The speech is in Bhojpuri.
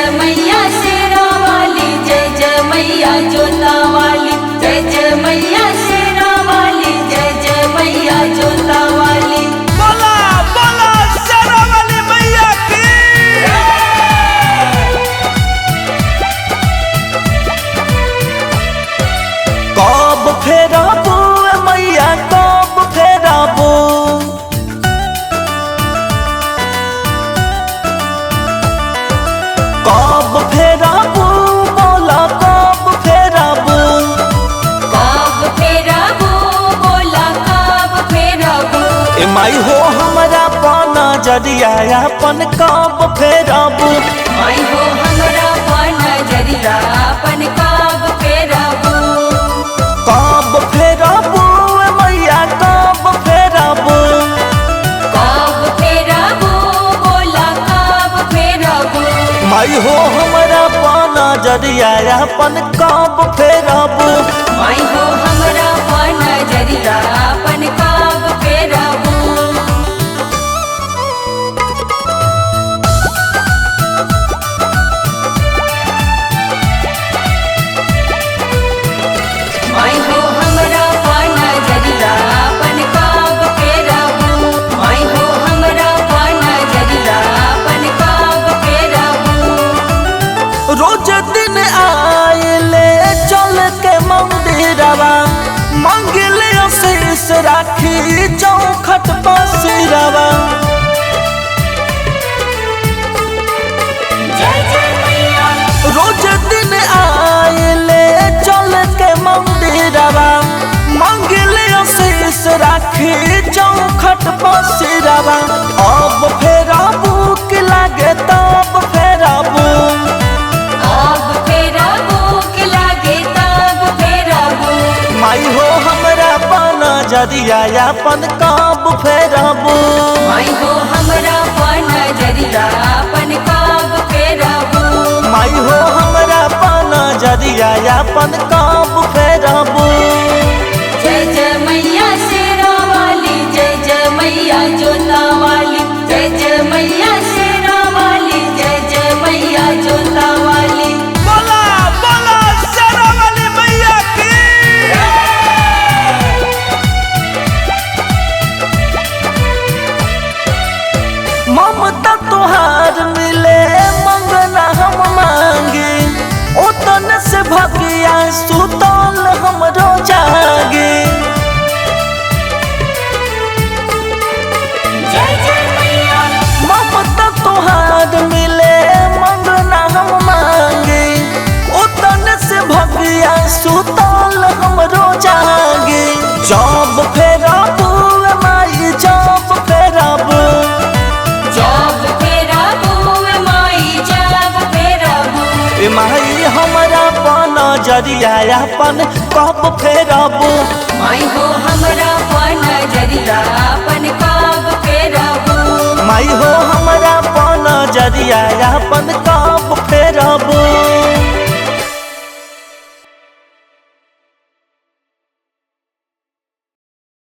जय मैया शेरा वाली, जय जय मैया जोता वाली, जय जय मैया शेरा वाली, जय जय मैया जोता वाली। बोला बोला शेरा वाली मैया की। कब फेराबू मैया कब फेराबू, कब फेराबू बोला कब फेराबू, कब फेराबू बोला कब फेराबू। ए माई हो हमरा पाना जरिया अपन कब फेराबू, माई हो हमरा पाना जरिया अपन कब फेराबू। कब फेराबू मैया कब फेराबू, कब फेराबू बोला कब फेराबू। माई हो हमरा पाना जरिया अपन कब फेराबू, माई हो हमरा पाना जरिया अपन कब फेराबू। माई हो हमरा पाना जरिया अपन कब फेराबू। माई हो हमरा पाना जरिया अपन कब फेराबू। रोज दिन आइले चल के मंदिरवा, मंगले आशीष राखी चौखट पसिरवा, जय जय मैया। रोज दिन आइले चल के मंदिरवा, मंगले आशीष राखी चौखट पसिरवा, अब फेराबू के लागे तब फेराबू, अब फेराबू के लागे तब फेराबू। माई हो हमरा पाना जरिया अपन कब फेराबू, माई हो हमरा पाना जरिया अपन कब फेराबू। माई हो हमरा पाना जरिया अपन कब फेराबू। जय जय मैया शेरा वाली, जय जय मैया जोता वाली, जय जय मैया शेरा वाली, जय जय मैया जोता वाली। बोला बोला शेरा वाली मैया की। ममता तोहार मिले मंगना हम मांगे, ओतन से भगिया सुतल हमरो जागे, जय जय मैया। ममता तोहार मिले मंगना हम मांगे, ओतन से भगिया सुतल हमरो जागे, जब फेराबू माई जब फेराबू, जब फेराबू माई जब फेराबू। ए माई हमरा पाना जरिया अपन कब फेराबू, माई हो हमरा पाना जरिया अपन कब फेराबू। माई हो हमरा पाना जरिया अपन